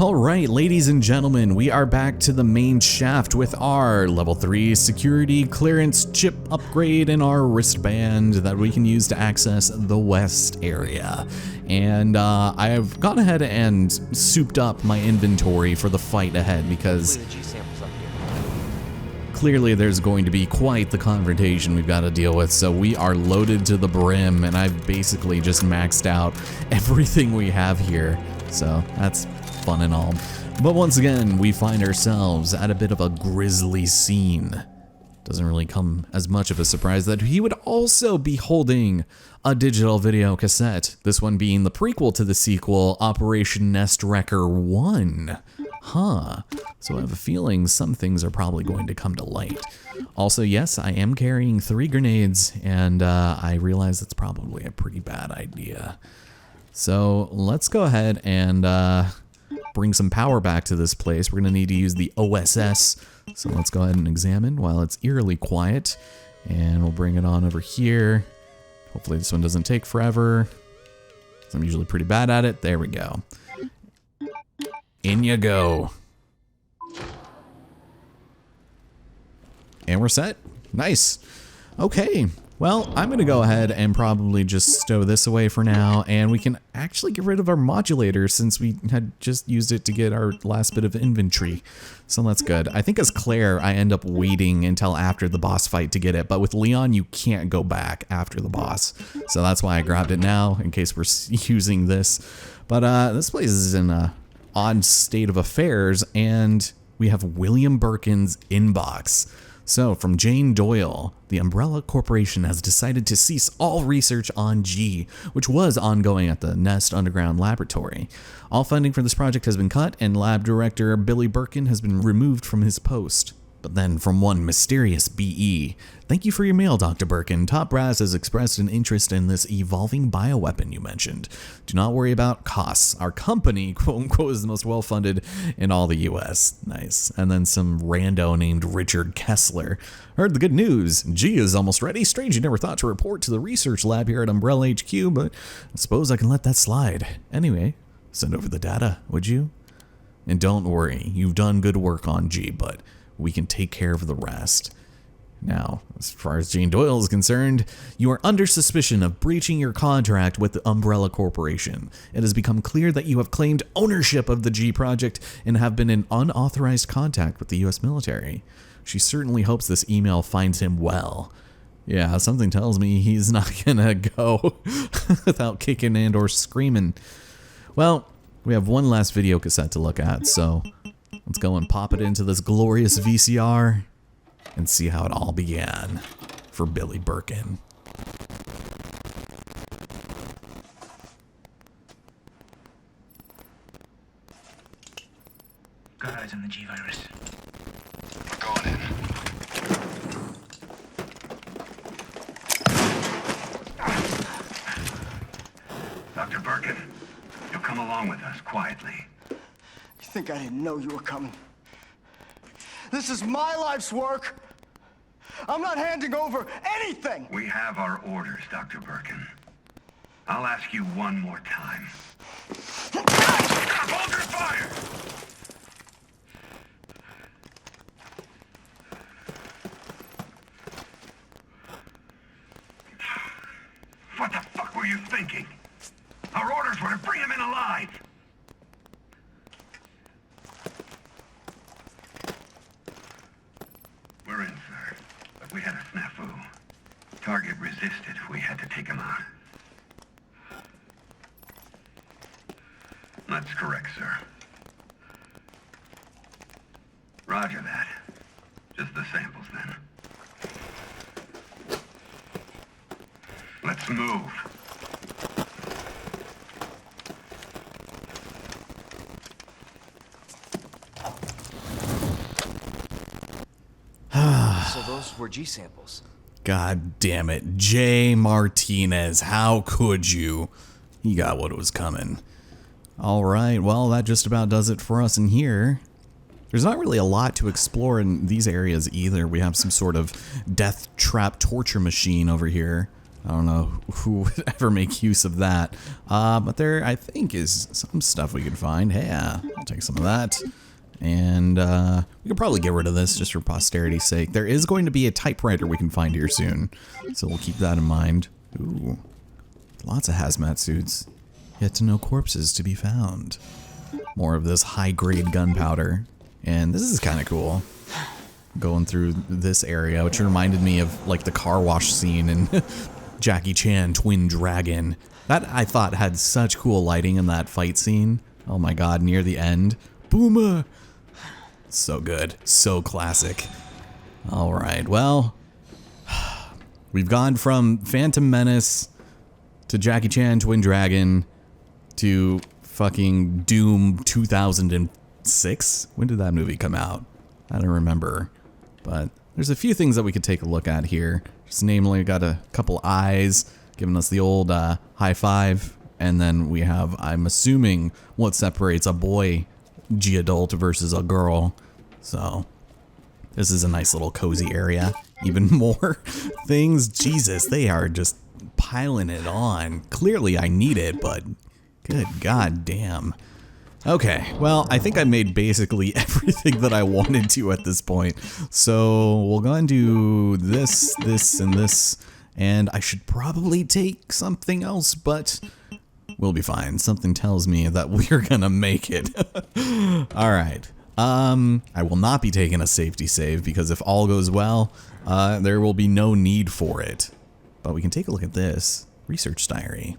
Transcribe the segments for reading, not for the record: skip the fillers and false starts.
Alright, ladies and gentlemen, we are back to the main shaft with our level 3 security clearance chip upgrade and our wristband that we can use to access the west area. And I have gone ahead and souped up my inventory for the fight ahead because clearly there's going to be quite the confrontation we've got to deal with, so we are loaded to the brim and I've basically just maxed out everything we have here, so that's fun and all. But once again, we find ourselves at a bit of a grisly scene. Doesn't really come as much of a surprise that he would also be holding a digital video cassette, this one being the prequel to the sequel, Operation Nest Wrecker 1. Huh. So I have a feeling some things are probably going to come to light. Also, yes, I am carrying 3 grenades, and I realize that's probably a pretty bad idea. So let's go ahead and bring some power back to this place. We're going to need to use the OSS. So let's go ahead and examine while it's eerily quiet. And we'll bring it on over here. Hopefully this one doesn't take forever. I'm usually pretty bad at it. There we go. In you go. And we're set. Nice. Okay. Well, I'm going to go ahead and probably just stow this away for now, and we can actually get rid of our modulator since we had just used it to get our last bit of inventory. So that's good. I think as Claire, I end up waiting until after the boss fight to get it, but with Leon, you can't go back after the boss. So that's why I grabbed it now, in case we're using this. But this place is in an odd state of affairs, and we have William Birkin's inbox. So, from Jane Doyle, the Umbrella Corporation has decided to cease all research on G, which was ongoing at the Nest Underground Laboratory. All funding for this project has been cut, and lab director Billy Birkin has been removed from his post. But then, from one mysterious BE, thank you for your mail, Dr. Birkin. Top Brass has expressed an interest in this evolving bioweapon you mentioned. Do not worry about costs. Our company, quote unquote, is the most well-funded in all the US. Nice. And then some rando named Richard Kessler. Heard the good news. G is almost ready. Strange you never thought to report to the research lab here at Umbrella HQ, but I suppose I can let that slide. Anyway, send over the data, would you? And don't worry, you've done good work on G, but we can take care of the rest. Now, as far as Jane Doyle is concerned, you are under suspicion of breaching your contract with the Umbrella Corporation. It has become clear that you have claimed ownership of the G project and have been in unauthorized contact with the US military. She certainly hopes this email finds him well. Yeah, something tells me he's not gonna go without kicking and or screaming. Well, we have one last video cassette to look at, so let's go and pop it into this glorious VCR and see how it all began for Billy Birkin. Got eyes on the G-virus. We're going in. Dr. Birkin, you'll come along with us quietly. You think I didn't know you were coming? This is my life's work. I'm not handing over anything. We have our orders, Dr. Birkin. I'll ask you one more time. Hold your fire! What the fuck were you thinking? Our orders were to bring him in alive. We're in, sir. But we had a snafu. Target resisted. We had to take him out. That's correct, sir. Roger that. Just the samples, then. Let's move. So those were G samples. God damn it. Jay Martinez, how could you? He got what was coming. Alright, well, that just about does it for us in here. There's not really a lot to explore in these areas either. We have some sort of death trap torture machine over here. I don't know who would ever make use of that. But there, I think, is some stuff we could find. Hey, I'll take some of that. And we could probably get rid of this just for posterity's sake. There is going to be a typewriter we can find here soon. So we'll keep that in mind. Ooh, lots of hazmat suits. Yet no corpses to be found. More of this high-grade gunpowder. And this is kind of cool. Going through this area, which reminded me of like the car wash scene in Jackie Chan Twin Dragon. That I thought had such cool lighting in that fight scene. Oh my god, near the end. Boomer! So good. So classic. Alright, well, we've gone from Phantom Menace to Jackie Chan Twin Dragon to fucking Doom 2006? When did that movie come out? I don't remember. But there's a few things that we could take a look at here. Just namely, we got a couple eyes giving us the old high five. And then we have, I'm assuming, what separates a boy G-adult versus a girl. So this is a nice little cozy area. Even more things. Jesus, they are just piling it on. Clearly I need it, but good god damn. Okay, well, I think I made basically everything that I wanted to at this point. So we'll go and do this, this, and this. And I should probably take something else, but we'll be fine. Something tells me that we're gonna make it. Alright. I will not be taking a safety save because if all goes well, there will be no need for it. But we can take a look at this. Research diary.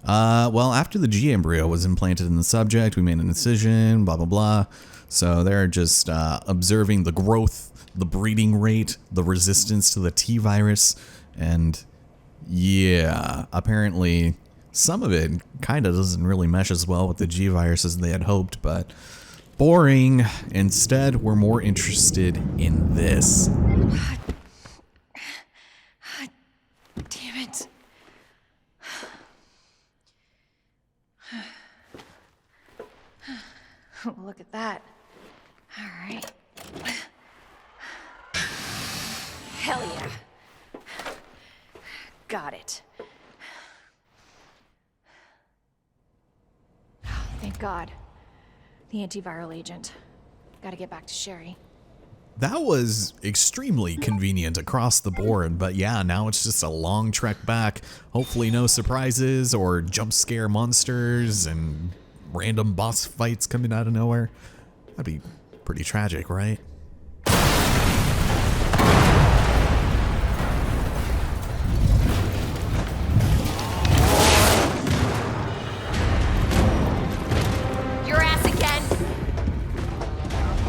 Well, after the G embryo was implanted in the subject, we made an incision, blah, blah, blah. So they're just observing the growth, the breeding rate, the resistance to the T virus. And yeah, apparently some of it kind of doesn't really mesh as well with the G virus as they had hoped, but boring. Instead, we're more interested in this. Damn it. Look at that. All right. Hell yeah. Got it. Oh, thank God. The antiviral agent. Gotta get back to Sherry. That was extremely convenient across the board, but yeah, now it's just a long trek back. Hopefully no surprises or jump scare monsters and random boss fights coming out of nowhere. That'd be pretty tragic, right? Your ass again!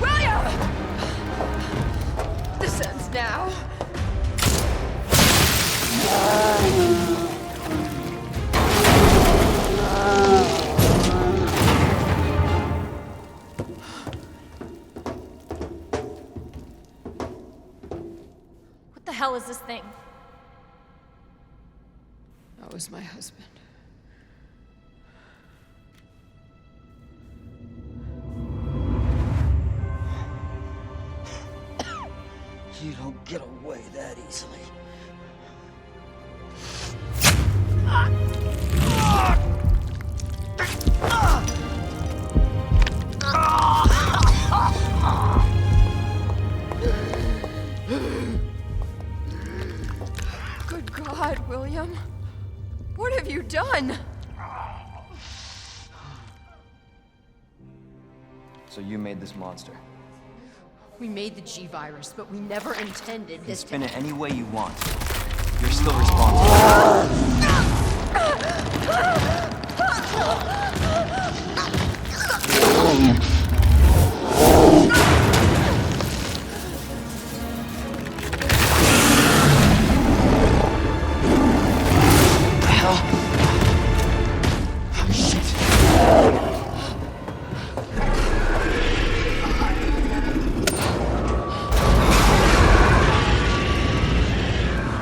William! This ends now. What the hell is this thing? That was my husband. You don't get away that easily. Good God, William. What have you done? So you made this monster. We made the G-virus, but we never intended You can this spin it any way you want. You're still responsible.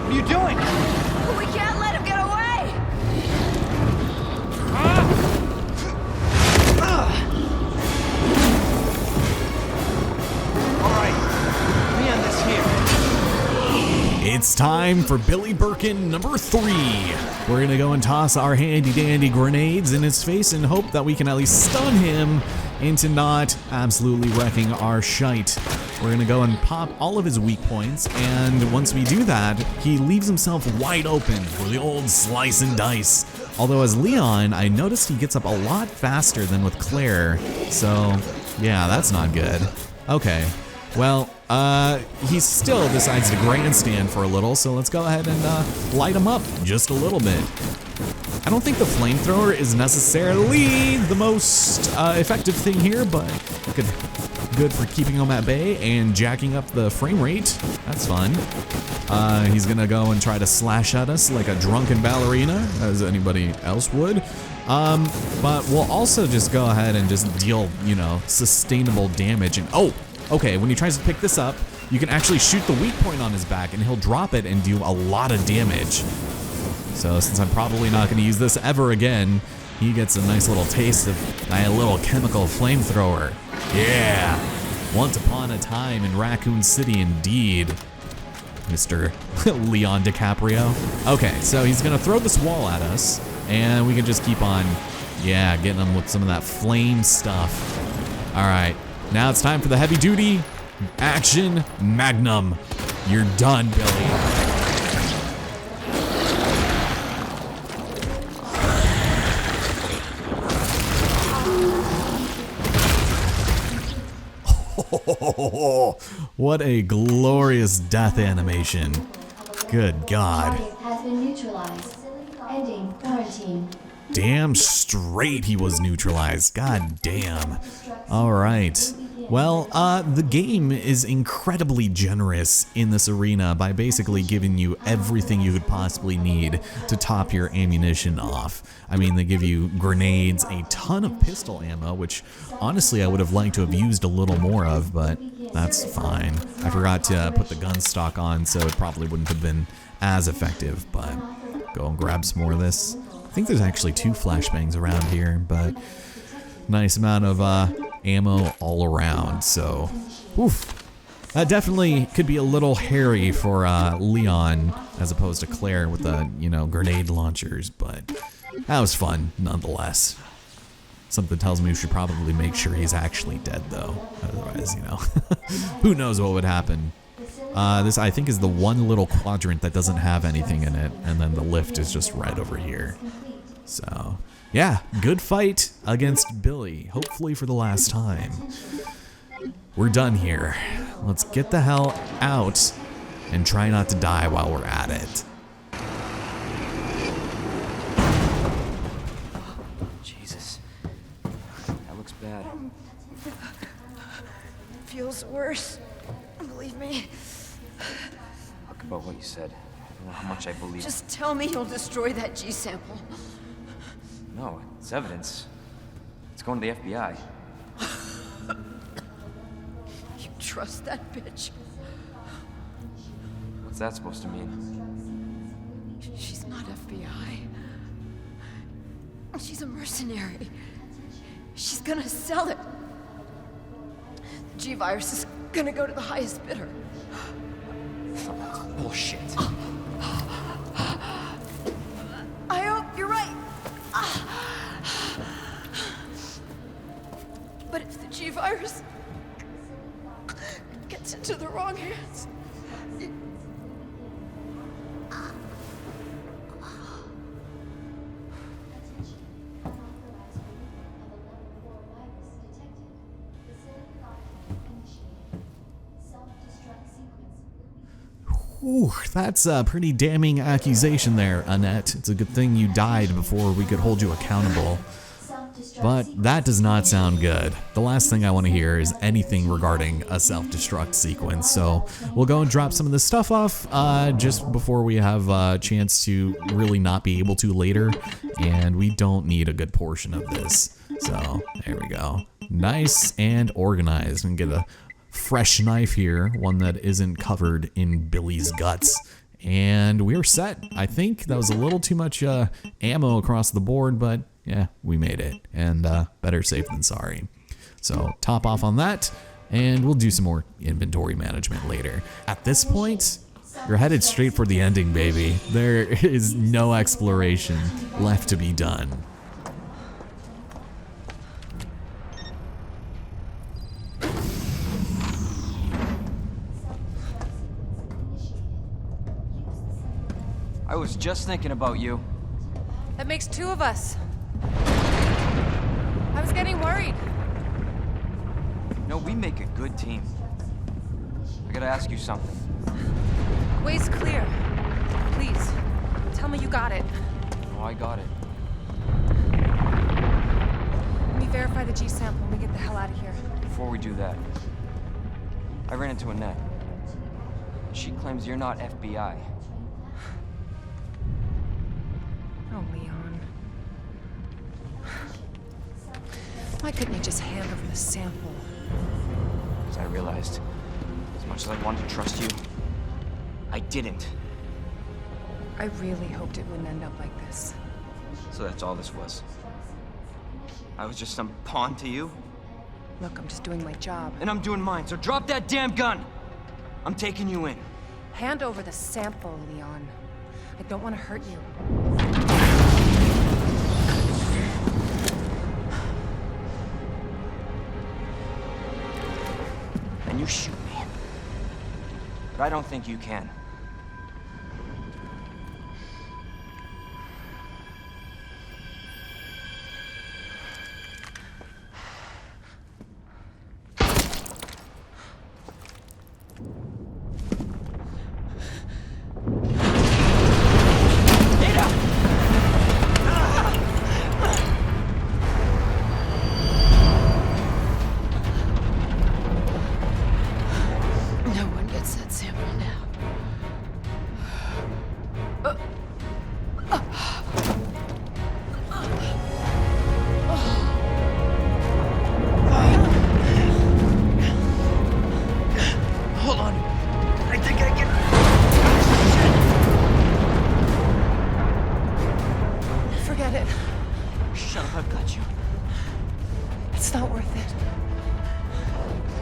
What are you doing? We can't let him get away! It's time for Billy Birkin number 3. We're gonna go and toss our handy dandy grenades in his face and hope that we can at least stun him into not absolutely wrecking our shite. We're gonna go and pop all of his weak points, and once we do that, he leaves himself wide open for the old slice and dice. Although as Leon, I noticed he gets up a lot faster than with Claire, so yeah, that's not good. Okay, well, he still decides to grandstand for a little, so let's go ahead and light him up just a little bit. I don't think the flamethrower is necessarily the most effective thing here, but good for keeping him at bay and jacking up the frame rate. That's fun. He's gonna go and try to slash at us like a drunken ballerina, as anybody else would. But we'll also just go ahead and just deal, you know, sustainable damage. And oh, okay, when he tries to pick this up, you can actually shoot the weak point on his back and he'll drop it and do a lot of damage. So since I'm probably not going to use this ever again, he gets a nice little taste of my little chemical flamethrower. Yeah, once upon a time in Raccoon City indeed, Mr. Leon DiCaprio. Okay, so he's going to throw this wall at us, and we can just keep on, yeah, getting him with some of that flame stuff. All right, now it's time for the heavy duty action magnum. You're done, Billy. What a glorious death animation. Good God. Target has been neutralized. Ending quarantine. Damn straight he was neutralized. God damn. All right. Well, the game is incredibly generous in this arena by basically giving you everything you could possibly need to top your ammunition off. I mean, they give you grenades, a ton of pistol ammo, which honestly I would have liked to have used a little more of, but that's fine. I forgot to put the gun stock on, so it probably wouldn't have been as effective, but go and grab some more of this. I think there's actually 2 flashbangs around here, but nice amount of ammo all around, so oof. That definitely could be a little hairy for Leon as opposed to Claire with the, you know, grenade launchers, but that was fun nonetheless. Something tells me we should probably make sure he's actually dead though, otherwise, you know, who knows what would happen. This I think is the one little quadrant that doesn't have anything in it, and then the lift is just right over here. So yeah, good fight against Billy, hopefully for the last time. We're done here. Let's get the hell out and try not to die while we're at it. Jesus. That looks bad. Feels worse. Believe me. Talk about what you said. I don't know how much I believe. Just tell me you'll destroy that G sample. No, it's evidence. It's going to the FBI. You trust that bitch? What's that supposed to mean? She's not FBI. She's a mercenary. She's gonna sell it. The G-Virus is gonna go to the highest bidder. Bullshit. I hope you're right. But if the G-Virus gets into the wrong hands... Ooh, that's a pretty damning accusation there, Annette. It's a good thing you died before we could hold you accountable. But that does not sound good. The last thing I want to hear is anything regarding a self-destruct sequence, so we'll go and drop some of this stuff off just before we have a chance to really not be able to later, and we don't need a good portion of this. So, there we go. Nice and organized, and get a fresh knife here, one that isn't covered in Billy's guts. And we're set. I think that was a little too much ammo across the board, but yeah, we made it. And better safe than sorry. So top off on that, and we'll do some more inventory management later. At this point, You're headed straight for the ending, baby. There is no exploration left to be done. I was just thinking about you. That makes 2 of us. I was getting worried. No, we make a good team. I gotta ask you something. Way's clear. Please, tell me you got it. Oh, I got it. Let me verify the G sample and we get the hell out of here. Before we do that, I ran into Annette. She claims you're not FBI. Oh, Leon. Why couldn't you just hand over the sample? Because I realized, as much as I wanted to trust you, I didn't. I really hoped it wouldn't end up like this. So that's all this was. I was just some pawn to you, Look, I'm just doing my job. and I'm doing mine, so drop that damn gun! I'm taking you in. Hand over the sample, Leon. I don't want to hurt you. And you shoot me. But I don't think you can. No one gets that sample now. Hold on. I think I can. Forget it. Shut up, I've got you. It's not worth it.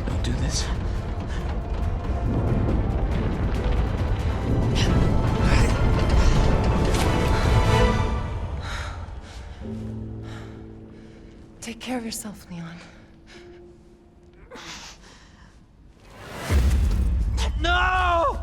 Don't do this. Take care of yourself, Leon. No!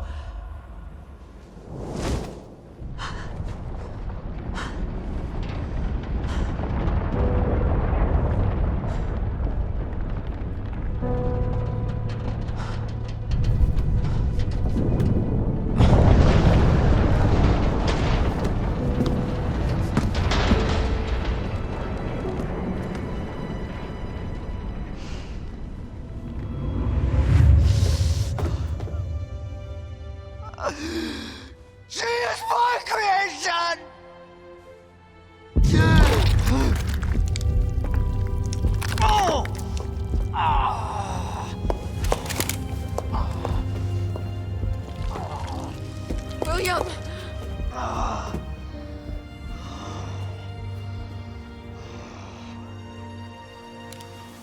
She is my creation! Oh! William!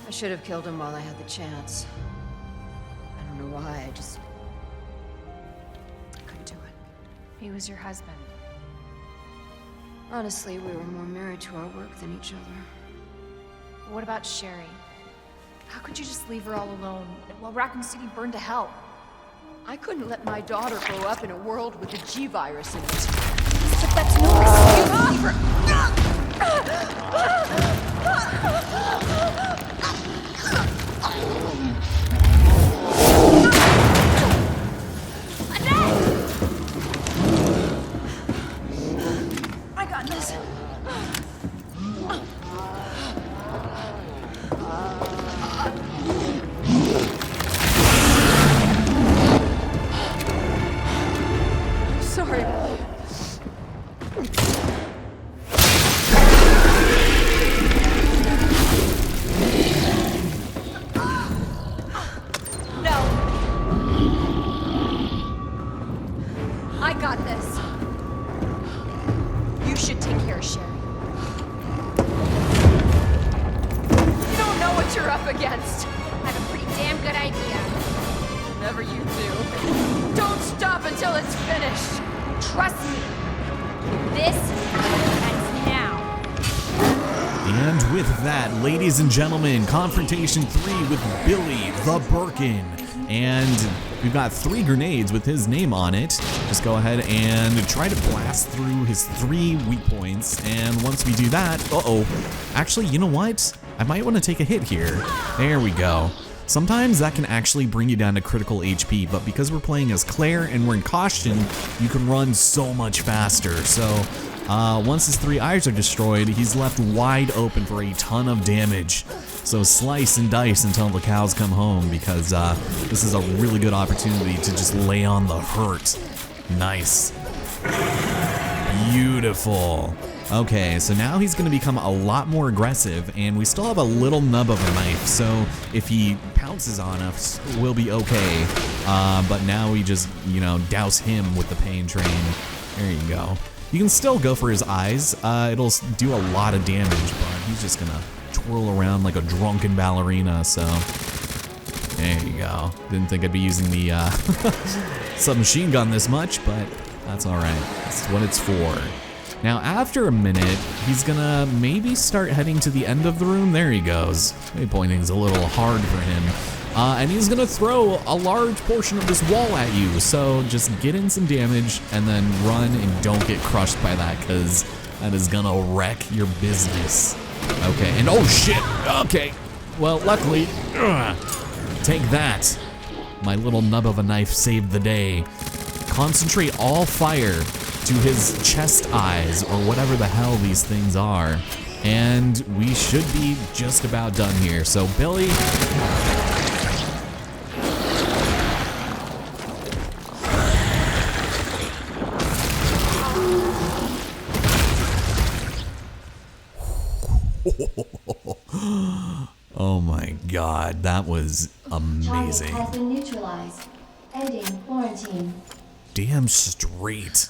I should have killed him while I had the chance. I don't know why, I just couldn't do it. He was your husband. Honestly, we were more married to our work than each other. What about Sherry? How could you just leave her all alone while Raccoon City burned to hell? I couldn't let my daughter grow up in a world with a G-virus in it. But that's no excuse for... I got this. Sorry. No. I got this. You should take care of Sherry. You don't know what you're up against. I have a pretty damn good idea. Never you do. Don't stop until it's finished. Trust me. This ends now. And with that, ladies and gentlemen, Confrontation 3 with Billy the Birkin. And we've got 3 grenades with his name on it. Just go ahead and try to blast through his 3 weak points. And once we do that, actually, you know what? I might want to take a hit here. There we go. Sometimes that can actually bring you down to critical HP, but because we're playing as Claire and we're in caution, you can run so much faster. So once his 3 eyes are destroyed, he's left wide open for a ton of damage. So slice and dice until the cows come home, because this is a really good opportunity to just lay on the hurt. Nice. Beautiful. Okay, so now he's going to become a lot more aggressive, and we still have a little nub of a knife, so if he pounces on us, we'll be okay. But now we just, you know, douse him with the pain train. There you go. You can still go for his eyes. It'll do a lot of damage, but he's just going to twirl around like a drunken ballerina, so there you go. Didn't think I'd be using the submachine gun this much, but that's all right. That's what it's for. Now, after a minute, he's gonna maybe start heading to the end of the room. There he goes. Waypointing's a little hard for him. And he's gonna throw a large portion of this wall at you. So just get in some damage and then run and don't get crushed by that, because that is gonna wreck your business. Okay, and oh shit, okay. Well, luckily, take that. My little nub of a knife saved the day. Concentrate all fire to his chest eyes, or whatever the hell these things are. And we should be just about done here. So Billy, oh my god, that was amazing. Target has been neutralized. Ending quarantine. Damn straight.